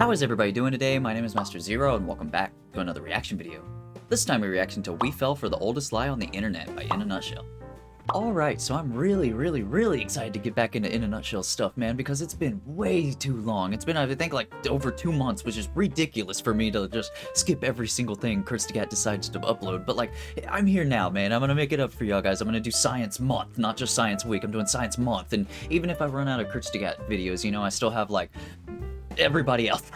How is everybody doing today? My name is Master Zero, and welcome back to another reaction video. This time we're reacting to We Fell for the Oldest Lie on the Internet by In a Nutshell. Alright, so I'm really excited to get back into In a Nutshell stuff, man, because it's been way too long. It's been, I think, like over 2 months, which is ridiculous for me to just skip every single thing Kurzgesagt decides to upload. But, like, I'm here now, man. I'm gonna make it up for y'all guys. I'm gonna do Science Month, not just Science Week. I'm doing Science Month, and even if I run out of Kurzgesagt videos, you know, I still have, like, everybody else,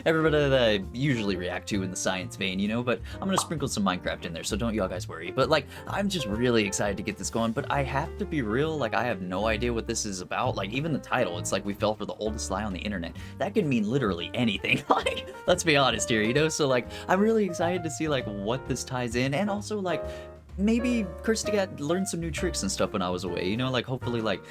everybody that I usually react to in the science vein, you know, but I'm gonna sprinkle some Minecraft in there, so don't y'all guys worry. But like, I'm just really excited to get this going, but I have to be real, like, I have no idea what this is about. Like, even the title, it's like We Fell for the Oldest Lie on the Internet. That could mean literally anything, like, let's be honest here, you know? So like, I'm really excited to see like what this ties in, and also like, maybe Kurzgesagt learned some new tricks and stuff when I was away, you know, like hopefully like,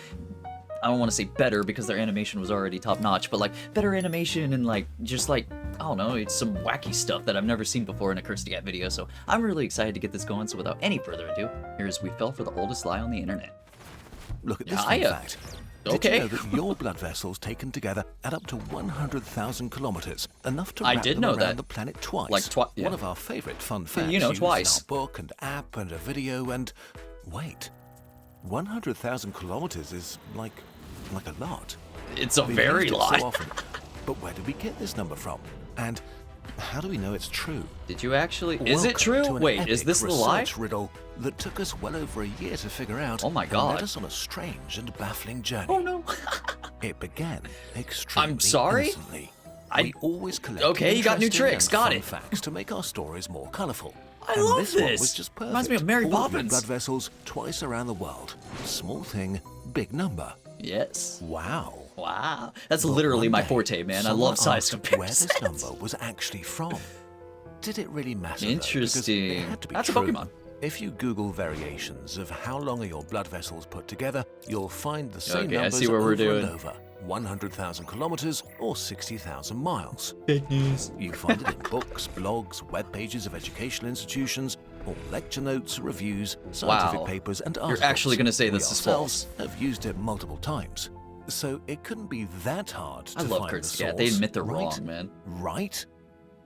I don't want to say better because their animation was already top notch, but like better animation and like just like, I don't know, it's some wacky stuff that I've never seen before in a Kurzgesagt video. So I'm really excited to get this going. So without any further ado, here's We Fell for the Oldest Lie on the Internet. Look at this fun fact. Okay. Did you know that your blood vessels taken together add up to 100,000 kilometers, enough to wrap them around the planet twice? Like One of our favorite fun facts. You know, used twice. In our book and app and a video and wait, 100,000 kilometers is like a lot. It's a We've very used it lot. So often. But where did we get this number from? And how do we know it's true? Did you actually? Is it true? Wait, is this the lie? Riddle that took us well over a year to figure out. Oh my god! And led us on a strange and baffling journey. Oh no! It began extremely I'm sorry. innocently. We always collect you got new tricks. Got it. Facts to make our stories more colorful. I love this. One was just perfect. Reminds me of Mary Poppins. Blood vessels twice around the world. Small thing, big number. Yes. Wow. Wow. That's literally my forte, man. I love size comparisons. Where this number was actually from. Did it really matter? Interesting. It had to be That's true. a Pokemon. If you Google variations of how long are your blood vessels put together, you'll find the same numbers I see what we're doing. and over. 100,000 kilometers or 60,000 miles. Fake news. You find it in books, blogs, web pages of educational institutions, or lecture notes, reviews, scientific papers, and articles. You're actually going to say this is false. Have used it multiple times, so it couldn't be that hard to find the source. I love Kurzgesagt. They admit they're wrong, man. Right?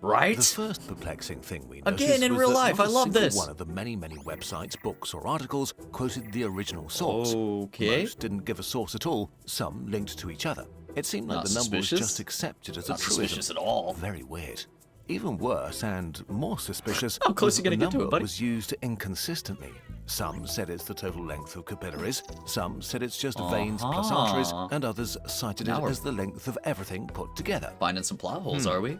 Right? The first perplexing thing we noticed again in real life. I love this. One of the many websites, books, or articles quoted the original source. Okay. Most didn't give a source at all. Some linked to each other. It seemed like the number was just accepted as a truism. Not suspicious at all. Very weird. Even worse and more suspicious. How close are you gonna get to it, buddy? Was used inconsistently. Some said it's the total length of capillaries. Some said it's just veins plus arteries, and others cited it as the length of everything put together. Finding some plot holes, are we?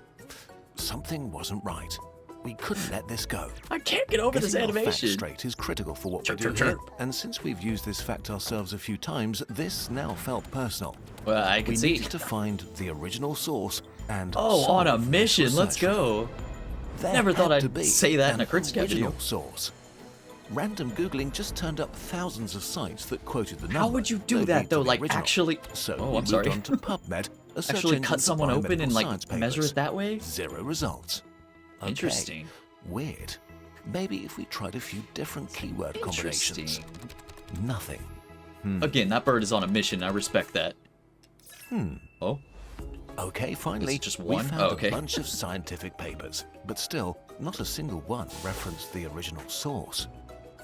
Something wasn't right. We couldn't let this go. I can't get over this animation. Getting our facts straight is critical for what we do here. And since we've used this fact ourselves a few times, this now felt personal. Well, I can see. We needed to find the original source and on a mission. Let's go. Never thought I'd say that in a Kurzgesagt video. Source. Random Googling just turned up thousands of sites that quoted the number. How would you do that though? Like actually? So I'm sorry. On to PubMed, a search actually cut someone open and like measure it that way? 0 results. Okay. Interesting. Weird. Maybe if we tried a few different keyword combinations. Nothing. Again, that bird is on a mission. I respect that. Oh. Okay, finally, just one? We found a bunch of scientific papers, but still, not a single one referenced the original source.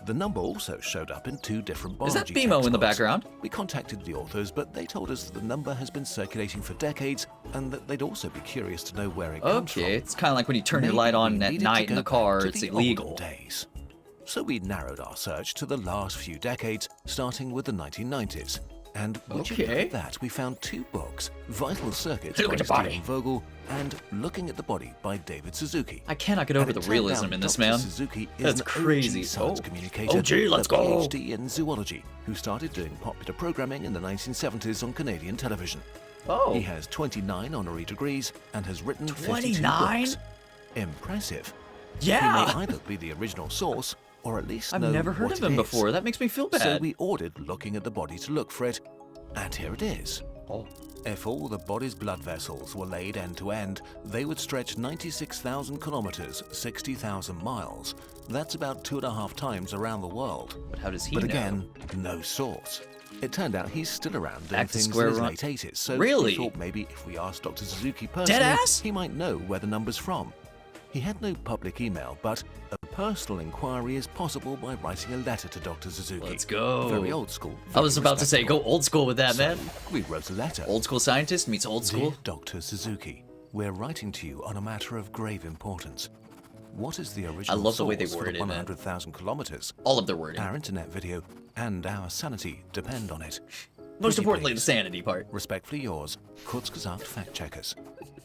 The number also showed up in 2 different biology textbooks. Is that BMO in the background? We contacted the authors, but they told us that the number has been circulating for decades, and that they'd also be curious to know where it comes from. Okay, it's kind of like when you turn your light on at night in the car, it's illegal. Days. So we narrowed our search to the last few decades, starting with the 1990s. And would you look at that, we found 2 books, Vital Circuits by Stephen Vogel and Looking at the Body by David Suzuki. I cannot get over the realism in this, man. Suzuki is That's crazy. Science communicator, let's go. PhD in zoology, who started doing popular programming in the 1970s on Canadian television. He has 29 honorary degrees and has written 52 books. Impressive. Yeah. He may either be the original source, or at least I've never heard of him before. That makes me feel bad. So we ordered Looking at the Body to look for it, and here it is. If all the body's blood vessels were laid end to end, they would stretch 96,000 kilometers, 60,000 miles. That's about 2.5 times around the world. But how does he know? But again, no source. It turned out he's still around doing Back to things in square his one. late 80s, so Really? we thought maybe if we asked Dr. Suzuki personally, Deadass? he might know where the number's from. He had no public email, but a personal inquiry is possible by writing a letter to Dr. Suzuki. Let's go. Very old school. I was very about to say, go respectable. old school with that, man. So we wrote a letter. Old school scientist meets old school. Dear Dr. Suzuki, we're writing to you on a matter of grave importance. What is the original love the way they source for worded the it, man. 100,000 kilometers? All of their wording. Our internet video and our sanity depend on it. Most Pretty importantly, the please. sanity part. Respectfully yours, Kurzgesagt fact checkers.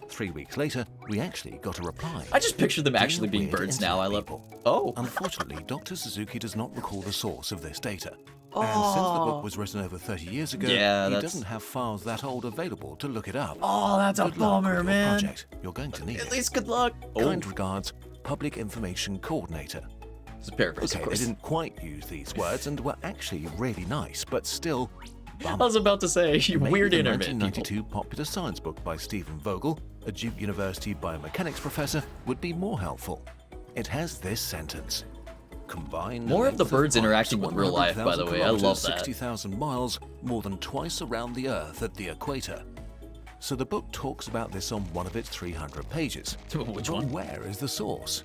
3 weeks later, we actually got a reply. I just picture them actually Dear being weird birds now. I internet love. people. Oh. Unfortunately, Dr. Suzuki does not recall the source of this data. And since the book was written over 30 years ago, Yeah, he that's- doesn't have files that old available to look it up. Oh, that's a Good luck with bummer, your man. project. You're going to need At it. least good luck. Oh, Kind regards, Public Information Coordinator. it's a paraphrase, Okay, of they course. didn't quite use these words and were actually really nice, but still, I was about to say, you maybe weird the internet people. 1992 popular science book by Stephen Vogel, a Duke University biomechanics professor, would be more helpful. It has this sentence. Combine More of the length birds pipes, interacting with real life, by the 100,000 way. I love kilometers, that. 60,000 miles, more than twice around the Earth at the equator. So the book talks about this on one of its 300 pages. Which But one? where is the source?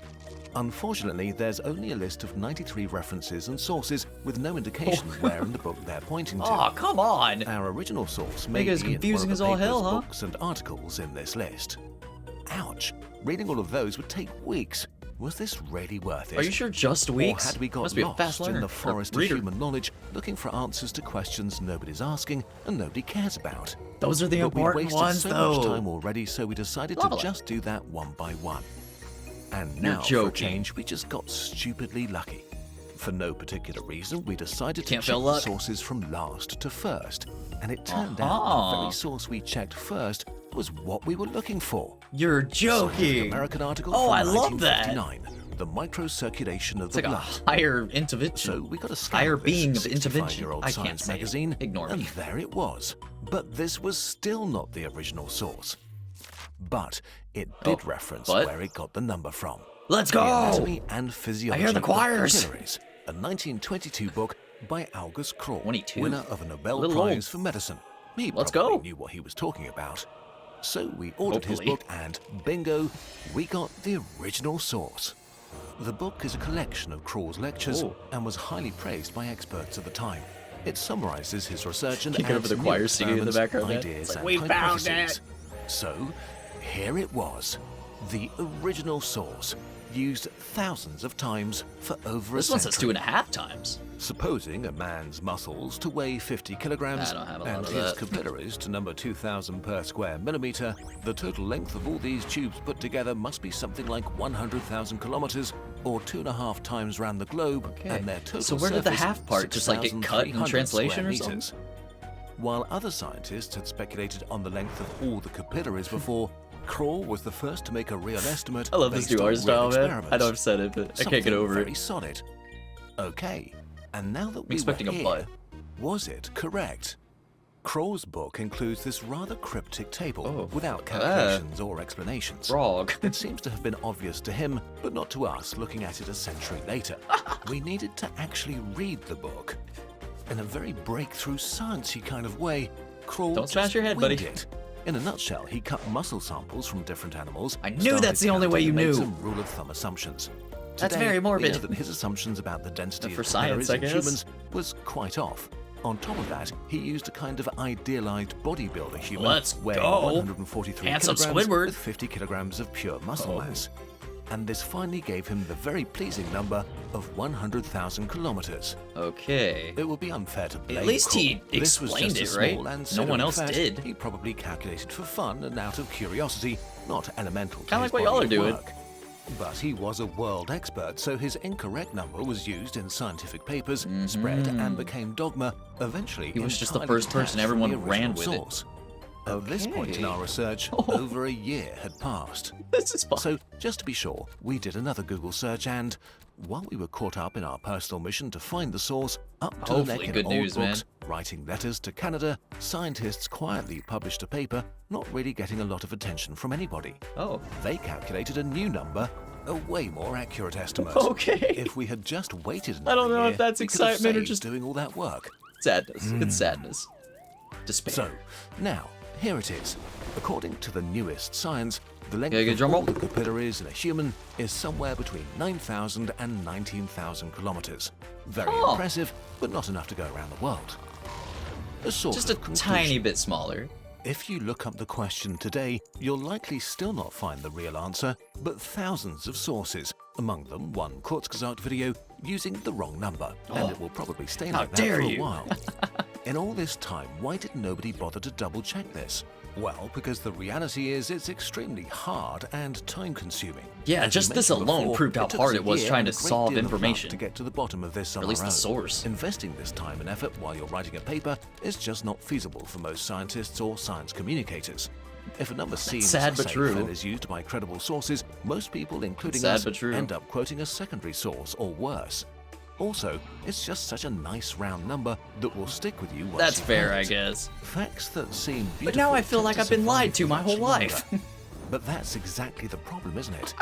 Unfortunately, there's only a list of 93 references and sources with no indication where in the book they're pointing to. Oh, come on. Our original source may Make it as be in confusing one of as the all papers, hell, huh? books and articles in this list. Ouch! Reading all of those would take weeks. Was this really worth it? Are you sure just weeks? Or had we got Must be a fast lost learner. in the or forest of reader. human knowledge, looking for answers to questions nobody's asking and nobody cares about? Those are the But we important wasted ones, so though. much time already, so we decided Lovely. to just do that one by one. And You're now, for a joking. change, we just got stupidly lucky. For no particular reason, we decided to Can't check feel the luck. sources from last to first. And it turned out Uh-huh. the very source we checked first was what we were looking for. You're Scientific joking. American article Oh, from I love that. 1959. The microcirculation of It's the like a blood. higher intervention. So we got a scan higher of this being of intervention. 65-year-old I can't science say it. magazine, Ignore and me. there it was. But this was still not the original source. But it did Oh, reference but? where it got the number from. Let's The go. Anatomy and Physiology I hear the of choirs. Capillaries, a 1922 book by August Kroll, 22? winner of a Nobel Little Prize old. for medicine. He Let's probably go. knew what he was talking about. So we ordered his Hopefully. book and bingo, we got the original source. The book is a collection of Kroll's lectures Oh. and was highly praised by experts at the time. It summarizes his research and You can adds hear the new choir singing in the experiments, background, man. ideas, It's like, and "We found hypotheses." So, here it was, the original source, used thousands of times for over This a one says century. 2.5 times. Supposing a man's muscles to weigh 50 kilograms I don't have a lot and of his that. capillaries to number 2,000 per square millimeter, the total length of all these tubes put together must be something like 100,000 kilometers, or 2.5 times round the globe, Okay. and their total So where did the surface, half part just, like, get cut in 6,300 translation square or something? meters. While other scientists had speculated on the length of all the capillaries before, Kroll was the first to make a real estimate. I love this based new on art real style, man. I experiments. know I've said it, but I can't get Something over very it. solid. Okay, and now that we expecting were a here, butt. was it correct? Kroll's book includes this rather cryptic table Oh. without calculations or explanations. Frog. It seems to have been obvious to him, but not to us looking at it a century later. We needed to actually read the book. In a very breakthrough sciencey kind of way, Kroll Don't smash just your head, winged buddy. it. In a nutshell, he cut muscle samples from different animals. I knew started that's the only way counting, you and made knew. some rule of thumb assumptions. That's Today, very morbid. We know that his assumptions about the density For of science, capillaries I in guess. humans was quite off. On top of that, he used a kind of idealized bodybuilder human Let's weighing go. 143 Handsome kilograms Squidward. with 50 kilograms of pure muscle Oh. mass. And this finally gave him the very pleasing number of 100,000 kilometers. Okay. It would be unfair to blame least he Kroll. This was explained just a it, right? small and No silly one else fact did. He probably calculated for fun and out of curiosity, not elemental to Kinda his like what y'all body are of doing. work. But he was a world expert, so his incorrect number was used in scientific papers, spread, and became dogma, eventually He was just the entirely first person detached from everyone the ran original with it. source. At this point in Okay. our research, over a year had passed. This is fun. So, just to be sure, we did another Google search and, while we were caught up in our personal mission to find the source, up to the Hopefully neck in good old news, man. books, writing letters to Canada, scientists quietly published a paper, not really getting a lot of attention from anybody. Oh. They calculated a new number, a way more accurate estimate. Okay. If we had just waited I don't another know year, if that's we could have excitement or saved just doing all that work. Sadness. It's sadness. Despair. So, now, here it is. According to the newest science, the length Okay, of drum all roll. the capillaries in a human is somewhere between 9,000 and 19,000 kilometers. Very impressive, but not enough to go around the world. Just a tiny bit smaller. If you look up the question today, you'll likely still not find the real answer, but thousands of sources, among them one Kurzgesagt video using the wrong number, and it will probably stay like that for a while. In all this time, why did nobody bother to double-check this? Well, because the reality is it's extremely hard and time-consuming. Yeah, As you just this mentioned alone before, proved how took hard us a it was year trying and to a great solve deal of luck information. to get to the bottom of this on Or at least our the own. source. Investing this time and effort while you're writing a paper is just not feasible for most scientists or science communicators. If a number seems sad but safe true. and is used by credible sources, most people, including Sad us, but true. end up quoting a secondary source or worse. Also, it's just such a nice round number that will stick with you once That's you've fair, heard I it. guess. Facts that seem beautiful But now I feel tend like to I've been lied to survive my whole much life. longer. But that's exactly the problem, isn't it?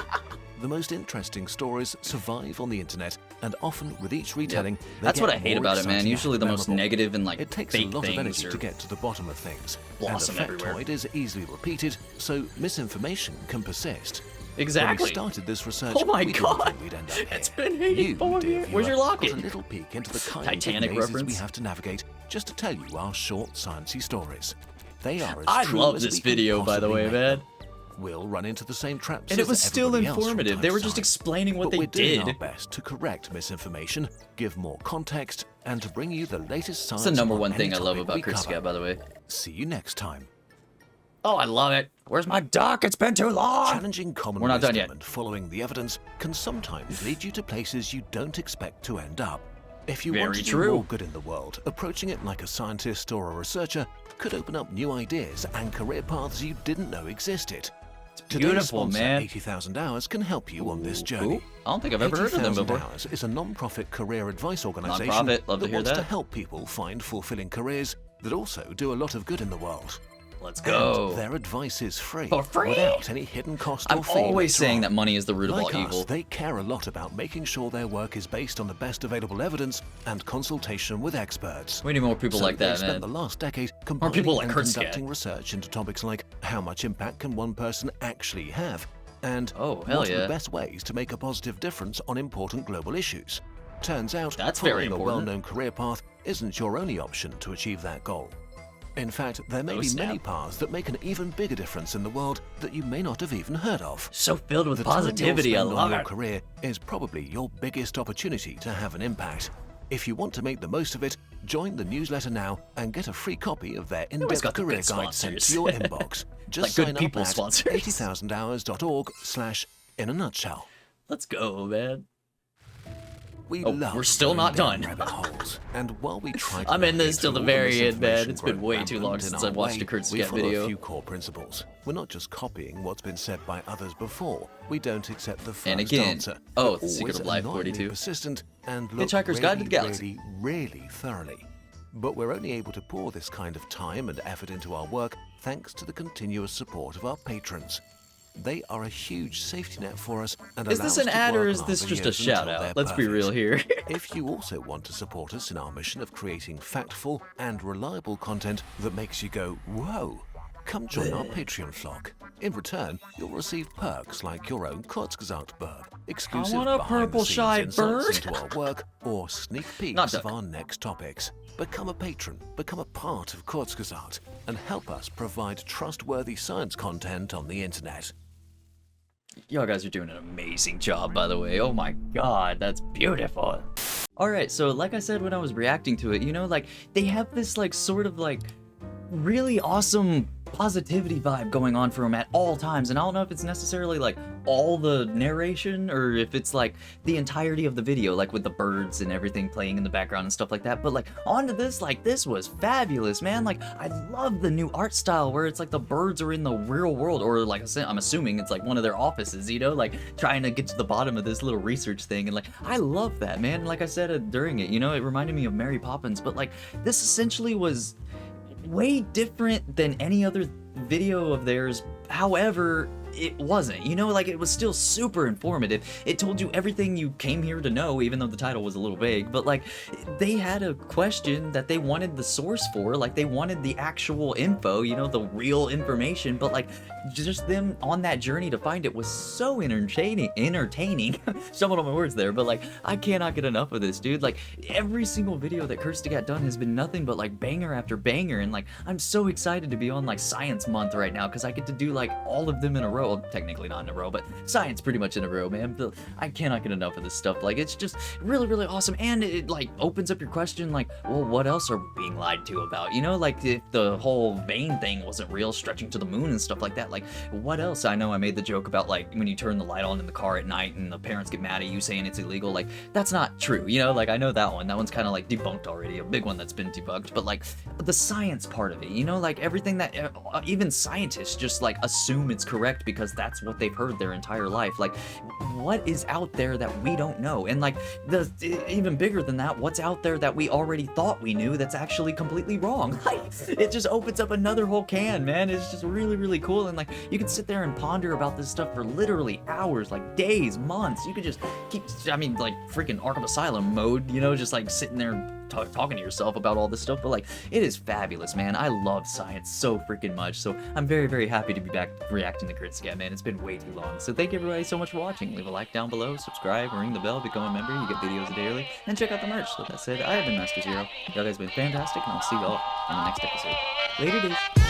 The most interesting stories survive on the internet, and often with each retelling, they That's get what I hate more about it, man. exciting Usually the and most memorable. negative and like It takes a fake lot of things energy or to get to the bottom of things, blossom and a everywhere. factoid is easily repeated, so misinformation can persist. Exactly. When we started this research, Oh my we didn't God. think we'd end up here. It's been You, 84 dear years. Where's viewer, your locket? got a little peek into the kinds Titanic of mazes we reference. have to navigate just to tell you our short sciencey stories. They are as I true love as this we can video, by the possibly way, make man. them. We'll run into the same traps And it as was still everybody else from informative. time They to were just time. explaining what But they we're doing did. our best to correct misinformation, give more context, and to bring you the latest science. It's the number on one any thing I love topic about we cover. Kurzgesagt, by the way. See you next time. Oh, I love it. Where's my duck? It's been too long. Challenging common We're not done wisdom yet. and following the evidence can sometimes lead you to places you don't expect to end up. If you want Very to true. do more good in the world, approaching it like a scientist or a researcher could open up new ideas and career paths you didn't know existed. Today's beautiful, sponsor, man. 80,000 Hours, can help you on this journey. Ooh, I don't think I've ever heard of them 80,000 before. Hours is a non-profit career advice organization Non-profit, love to hear wants to that. help people find fulfilling careers that also do a lot of good in the world. Let's And go. their advice is free, For free? without any hidden cost or I'm fee. always later saying on. that money is the root of Like all us, evil. they care a lot about making sure their work is based on the best available evidence and consultation with experts. We need more people So like that, they spent the man. last decade people compiling like and Kurzgesagt. conducting research into topics like how much impact can one person actually have, and Oh, hell what are yeah. the best ways to make a positive difference on important global issues. Turns out, That's very following a important. well-known career path isn't your only option to achieve that goal. In fact, there may Oh, be snap. many paths that make an even bigger difference in the world that you may not have even heard of. So filled with The time you'll positivity. I spend on love your it. career is probably your biggest opportunity to have an impact. If you want to make the most of it, join the newsletter now and get a free copy of their always in-depth got the career good guide sent sponsors. to your inbox. Just Like good sign people up at sponsors. 80,000hours.org/in a nutshell. Let's go, man. We Oh, love we're still going not down done. rabbit holes, and while we try to I'm in this navigate till the through all very end, man. misinformation It's been growing way too long rampant in since our I've watched way, a Kurzgesagt we follow video. a few core principles. We're not just copying what's been said by others before. We don't accept the first And again, answer. oh, We're The Secret always of Life annoyingly 42. persistent and look Hitchhiker's Guide to the Galaxy. really thoroughly. But we're only able to pour this kind of time and effort into our work thanks to the continuous support of our patrons. They are a huge safety net for us and Is allow this us an to ad or work is on this our just a videos shout until out? they're Let's be real perfect. here. If you also want to support us in our mission of creating factful and reliable content that makes you go, whoa, come join our Patreon flock. In return, you'll receive perks like your own Kurzgesagt burb, exclusive want a purple behind-the-scenes shy insights bird. into our work, or sneak Not peeks of duck. our next topics. Become a patron, become a part of Kurzgesagt, and help us provide trustworthy science content on the internet. Y'all guys are doing an amazing job, by the way. Oh my god, that's beautiful. Alright, so like I said when I was reacting to it, you know, like, they have this, like, sort of, like, really awesome positivity vibe going on for him at all times, and I don't know if it's necessarily, like, all the narration, or if it's, like, the entirety of the video, like, with the birds and everything playing in the background and stuff like that, but, like, onto this, like, this was fabulous, man. Like, I love the new art style where it's, like, the birds are in the real world, or, like, I'm assuming it's, like, one of their offices, you know, like, trying to get to the bottom of this little research thing, and, like, I love that, man. Like I said during it, you know, it reminded me of Mary Poppins, but, like, this essentially was way different than any other video of theirs. However, it wasn't, you know, like it was still super informative. It told you everything you came here to know, even though the title was a little vague, but like they had a question that they wanted the source for, like they wanted the actual info, you know, the real information, but like just them on that journey to find it was so entertaining. Stumbled on my words there, but like I cannot get enough of this, dude. Like every single video that Kurzgesagt done has been nothing but like banger after banger, and like I'm so excited to be on like Science Month right now because I get to do like all of them in a row. Well, technically not in a row, but science pretty much in a row, man. But I cannot get enough of this stuff. Like it's just really, really awesome, and it like opens up your question, like, well, what else are we being lied to about? You know, like if the whole vein thing wasn't real, stretching to the moon and stuff like that, like what else? I know I made the joke about like when you turn the light on in the car at night and the parents get mad at you saying it's illegal. Like that's not true, you know. Like I know that one's kind of like debunked already, a big one that's been debunked. But like the science part of it, you know, like everything that even scientists just like assume it's correct because that's what they've heard their entire life. Like what is out there that we don't know? And like the even bigger than that, what's out there that we already thought we knew that's actually completely wrong? Like it just opens up another whole can, man. It's just really, really cool. And like you can sit there and ponder about this stuff for literally hours, like days, months. You could just keep, I mean, like freaking Arkham Asylum mode, you know, just like sitting there talking to yourself about all this stuff. But like it is fabulous, man. I love science so freaking much, so I'm very, very happy to be back reacting to Kurzgesagt, man. It's been way too long. So thank you everybody so much for watching. Leave a like down below, subscribe, ring the bell, become a member. You get videos a day early, and check out the merch. So with that said, I have been Master Zero. Y'all guys have been fantastic, and I'll see y'all in the next episode. Later, dudes.